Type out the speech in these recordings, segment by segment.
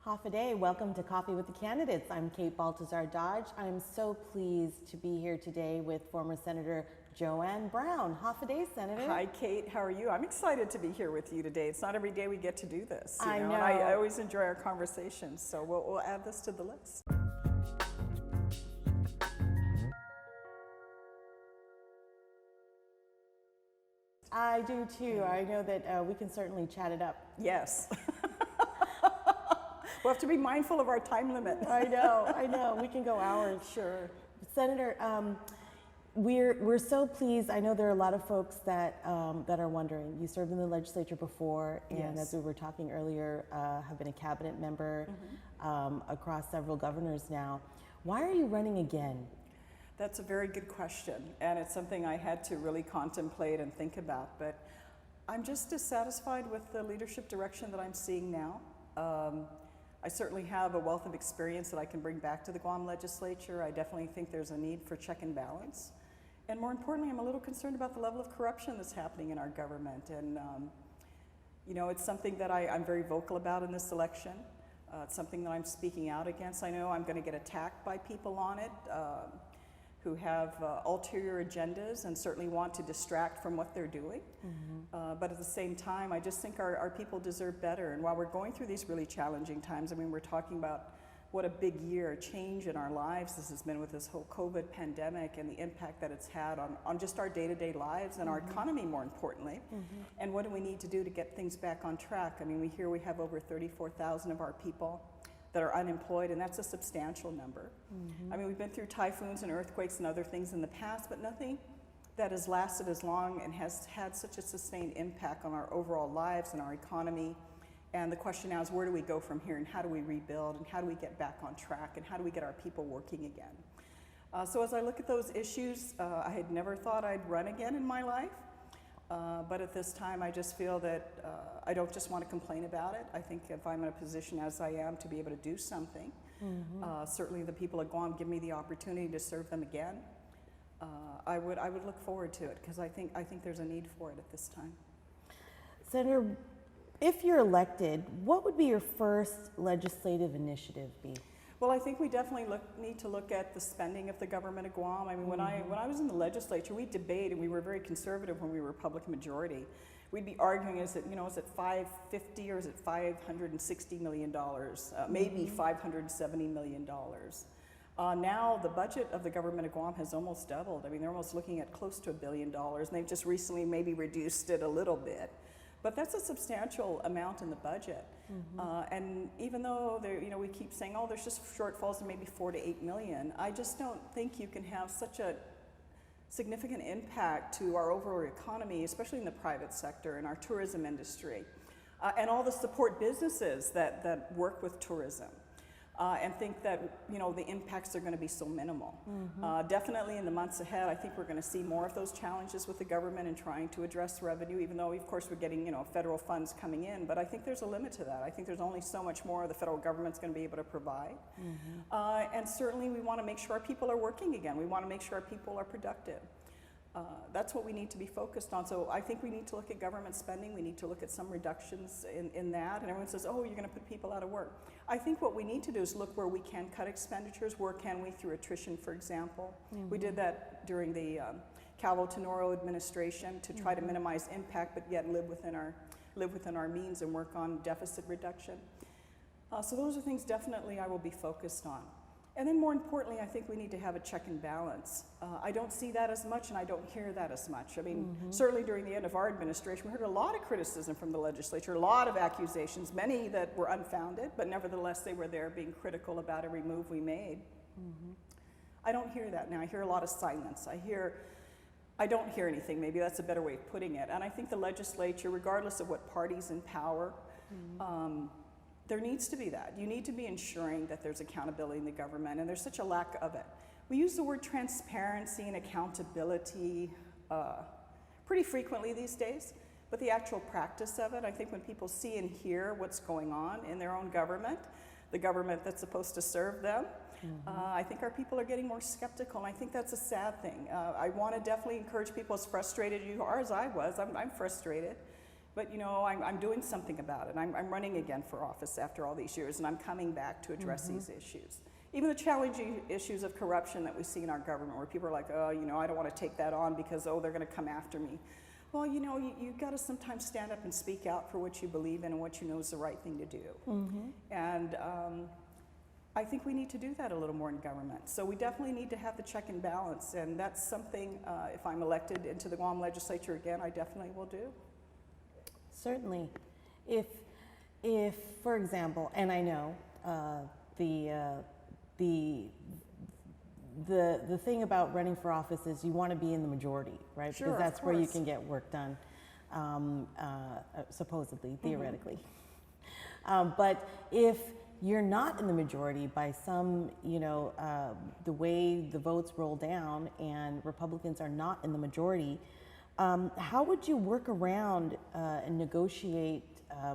Half a day. Welcome to Coffee with the Candidates. I'm Kate Baltazar Dodge. I'm so pleased to be here today with former Senator Joanne Brown. Half a day, Senator. Hi, Kate. How are you? I'm excited to be here with you today. It's not every day we get to do this. I know. And I always enjoy our conversations, so we'll add this to the list. I do too. I know that we can certainly chat it up. Yes. We'll have to be mindful of our time limit. I know. We can go hours. Sure. Senator, we're so pleased. I know there are a lot of folks that are wondering. You served in the legislature before, and Yes. as we were talking earlier, have been a cabinet member across several governors now. Why are you running again? That's a very good question, and it's something I had to really contemplate and think about. But I'm just dissatisfied with the leadership direction that I'm seeing now. I certainly have a wealth of experience that I can bring back to the Guam legislature. I definitely think there's a need for check and balance. And more importantly, I'm a little concerned about the level of corruption that's happening in our government. And, it's something that I'm very vocal about in this election. It's something that I'm speaking out against. I know I'm going to get attacked by people on it who have ulterior agendas and certainly want to distract from what they're doing. But at the same time, I just think our people deserve better. And while we're going through these really challenging times, I mean, we're talking about what a big year, a change in our lives this has been with this whole COVID pandemic and the impact that it's had on just our day-to-day lives and our economy, more importantly. And what do we need to do to get things back on track? I mean, we have over 34,000 of our people that are unemployed, and that's a substantial number. I mean, we've been through typhoons and earthquakes and other things in the past, but nothing that has lasted as long and has had such a sustained impact on our overall lives and our economy. And the question now is, where do we go from here, and how do we rebuild, and how do we get back on track, and how do we get our people working again? So as I look at those issues, I had never thought I'd run again in my life. But at this time, I just feel that I don't just want to complain about it. I think if I'm in a position as I am to be able to do something, certainly the people at Guam give me the opportunity to serve them again. I would look forward to it because I think there's a need for it at this time. Senator, if you're elected, what would be your first legislative initiative be? Well, I think we definitely need to look at the spending of the government of Guam. I mean, when I was in the legislature, we debated, and we were very conservative when we were Republican majority. We'd be arguing, is it $550 or is it $560 million? Maybe $570 million. Now the budget of the government of Guam has almost doubled. I mean, they're almost looking at close to $1 billion, and they've just recently maybe reduced it a little bit. But that's a substantial amount in the budget. And even though we keep saying, oh, there's just shortfalls of maybe 4 to 8 million, I just don't think you can have such a significant impact to our overall economy, especially in the private sector and our tourism industry, and all the support businesses that work with tourism. And think that the impacts are going to be so minimal. Definitely in the months ahead, I think we're going to see more of those challenges with the government and trying to address revenue, even though of course we're getting federal funds coming in. But I think there's a limit to that. I think there's only so much more the federal government's going to be able to provide. And certainly we want to make sure our people are working again. We want to make sure our people are productive. That's what we need to be focused on. So I think we need to look at government spending. We need to look at some reductions in that. And everyone says, oh, you're going to put people out of work. I think what we need to do is look where we can cut expenditures. Where can we, through attrition, for example? We did that during the Calvo-Tenoro administration to try to minimize impact, but yet live within our means and work on deficit reduction. So those are things definitely I will be focused on. And then more importantly, I think we need to have a check and balance. I don't see that as much, and I don't hear that as much. I mean, certainly during the end of our administration, we heard a lot of criticism from the legislature, a lot of accusations, many that were unfounded, but nevertheless they were there being critical about every move we made. I don't hear that now. I hear a lot of silence. I don't hear anything. Maybe that's a better way of putting it. And I think the legislature, regardless of what party's in power, there needs to be that. You need to be ensuring that there's accountability in the government, and there's such a lack of it. We use the word transparency and accountability pretty frequently these days, but the actual practice of it, I think when people see and hear what's going on in their own government, the government that's supposed to serve them, I think our people are getting more skeptical, and I think that's a sad thing. I want to definitely encourage people, as frustrated you are as I was, I'm frustrated. But you know, I'm doing something about it. I'm running again for office after all these years, and I'm coming back to address these issues. Even the challenging issues of corruption that we see in our government, where people are like, oh, you know, I don't want to take that on because, oh, they're going to come after me. Well, you know, you've got to sometimes stand up and speak out for what you believe in and what you know is the right thing to do. And I think we need to do that a little more in government. So we definitely need to have the check and balance, and that's something, if I'm elected into the Guam legislature again, I definitely will do. Certainly. If for example, and I know the thing about running for office is you want to be in the majority, right? Sure, because that's of where you course. can get work done, supposedly, theoretically. But if you're not in the majority by some, you know, the way the votes roll down and Republicans are not in the majority, how would you work around and negotiate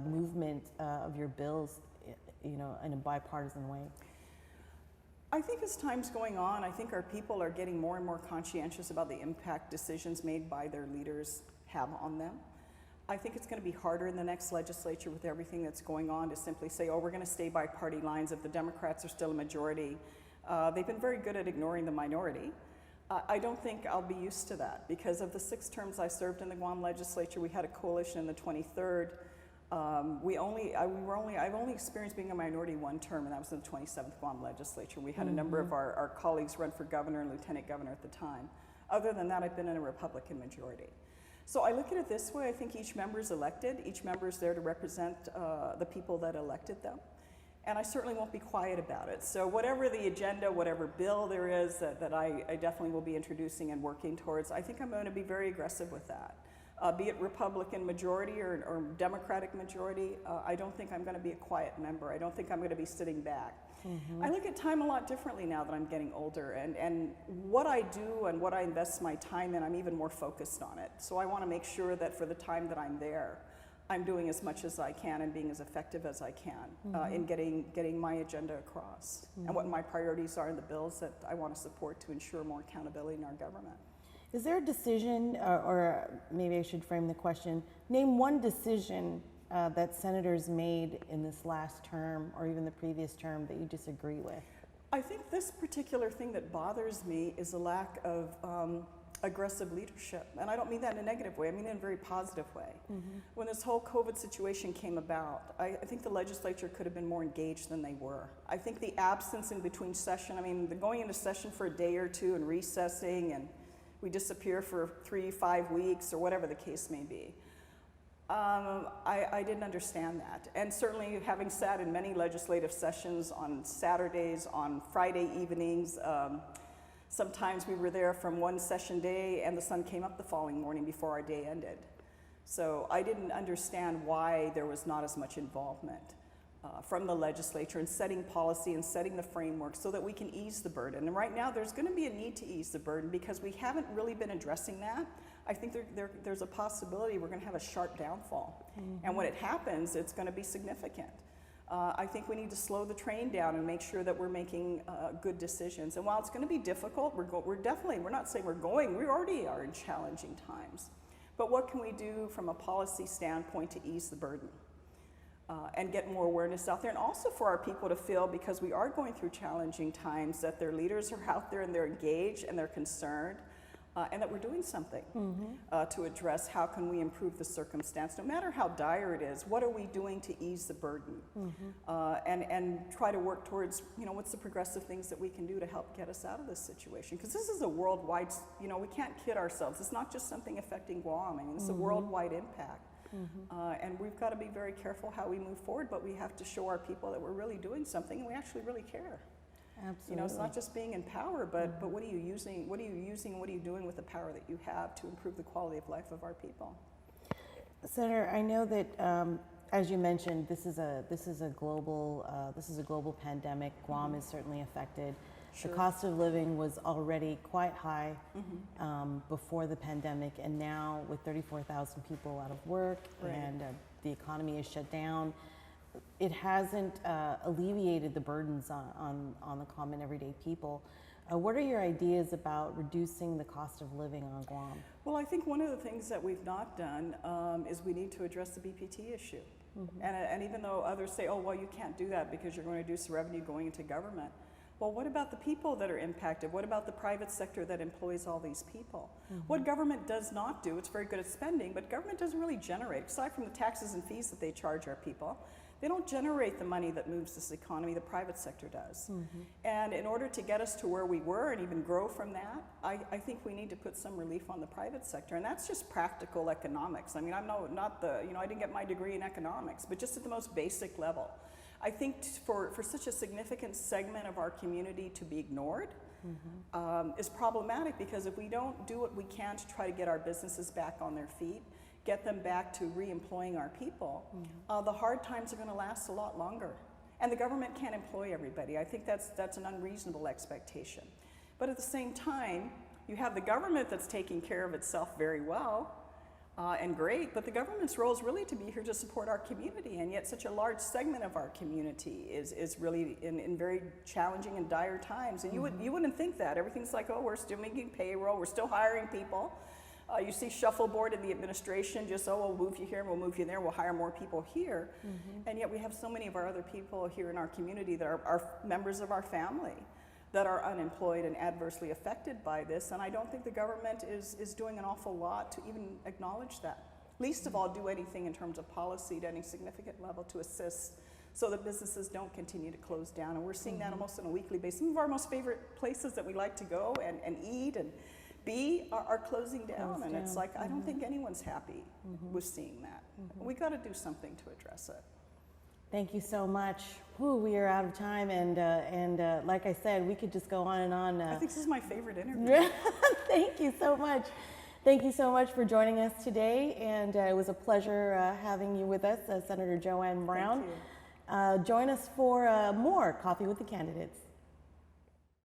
movement of your bills, you know, in a bipartisan way? I think as time's going on, I think our people are getting more and more conscientious about the impact decisions made by their leaders have on them. I think it's going to be harder in the next legislature with everything that's going on to simply say, oh, we're going to stay by party lines if the Democrats are still a majority. They've been very good at ignoring the minority. I don't think I'll be used to that because of the 6 terms I served in the Guam legislature. We had a coalition in the 23rd. I've only experienced being a minority 1 term, and that was in the 27th Guam legislature. We had a number of our colleagues run for governor and lieutenant governor at the time. Other than that, I've been in a Republican majority. So I look at it this way. I think each member is elected. Each member is there to represent the people that elected them. And I certainly won't be quiet about it. So whatever the agenda, whatever bill there is that I definitely will be introducing and working towards, I think I'm going to be very aggressive with that. Be it Republican majority or Democratic majority, I don't think I'm going to be a quiet member. I don't think I'm going to be sitting back. I look at time a lot differently now that I'm getting older, and what I do and what I invest my time in, I'm even more focused on it. So I want to make sure that for the time that I'm there, I'm doing as much as I can and being as effective as I can in getting my agenda across and what my priorities are in the bills that I want to support to ensure more accountability in our government. Is there a decision, or maybe I should frame the question, name one decision that senators made in this last term or even the previous term that you disagree with? I think this particular thing that bothers me is a lack of aggressive leadership. And I don't mean that in a negative way, I mean it in a very positive way. When this whole COVID situation came about, I think the legislature could have been more engaged than they were. I think the absence in between session, I mean, the going into session for a day or two and recessing and we disappear for 3-5 weeks or whatever the case may be. I didn't understand that. And certainly having sat in many legislative sessions on Saturdays, on Friday evenings, sometimes we were there from one session day and the sun came up the following morning before our day ended. So I didn't understand why there was not as much involvement from the legislature in setting policy and setting the framework so that we can ease the burden. And right now there's going to be a need to ease the burden because we haven't really been addressing that. I think there's a possibility we're going to have a sharp downfall. And when it happens, it's going to be significant. I think we need to slow the train down and make sure that we're making good decisions. And while it's going to be difficult, we're not saying we already are in challenging times. But what can we do from a policy standpoint to ease the burden? And get more awareness out there, and also for our people to feel, because we are going through challenging times, that their leaders are out there and they're engaged and they're concerned, and that we're doing something to address how can we improve the circumstance, no matter how dire it is. What are we doing to ease the burden, and try to work towards, you know, what's the progressive things that we can do to help get us out of this situation? Because this is a worldwide, you know, we can't kid ourselves. It's not just something affecting Guam. I mean, it's a worldwide impact. And we've got to be very careful how we move forward, but we have to show our people that we're really doing something and we actually really care. Absolutely. You know, it's not just being in power, but what are you using? What are you using? What are you doing with the power that you have to improve the quality of life of our people? Senator, I know that as you mentioned, this is a global pandemic. Guam is certainly affected. Sure. The cost of living was already quite high before the pandemic, and now with 34,000 people out of work and the economy is shut down, it hasn't alleviated the burdens on the common everyday people. What are your ideas about reducing the cost of living on Guam? Well, I think one of the things that we've not done is we need to address the BPT issue. And even though others say, oh, well, you can't do that because you're going to reduce the revenue going into government. Well, what about the people that are impacted? What about the private sector that employs all these people? What government does not do, it's very good at spending, but government doesn't really generate, aside from the taxes and fees that they charge our people, they don't generate the money that moves this economy, the private sector does. And in order to get us to where we were and even grow from that, I think we need to put some relief on the private sector. And that's just practical economics. I mean, I'm not the, I didn't get my degree in economics, but just at the most basic level. I think for such a significant segment of our community to be ignored is problematic, because if we don't do what we can to try to get our businesses back on their feet, get them back to re-employing our people, the hard times are going to last a lot longer. And the government can't employ everybody. I think that's an unreasonable expectation. But at the same time, you have the government that's taking care of itself very well and great, but the government's role is really to be here to support our community, and yet such a large segment of our community is really in very challenging and dire times. And you wouldn't think that. Everything's like, oh, we're still making payroll, we're still hiring people. You see shuffleboard in the administration, just, oh, we'll move you here, we'll move you there, we'll hire more people here. And yet we have so many of our other people here in our community that are members of our family that are unemployed and adversely affected by this. And I don't think the government is doing an awful lot to even acknowledge that. Least of all, do anything in terms of policy at any significant level to assist so that businesses don't continue to close down. And we're seeing that almost on a weekly basis. Some of our most favorite places that we like to go and eat and are closing down, and it's like, I don't think anyone's happy with seeing that. We got to do something to address it. Thank you so much. Whew, we are out of time, and like I said, we could just go on and on. I think this is my favorite interview. Thank you so much. Thank you so much for joining us today, and it was a pleasure having you with us, Senator Joanne Brown. Thank you. Join us for more Coffee with the Candidates.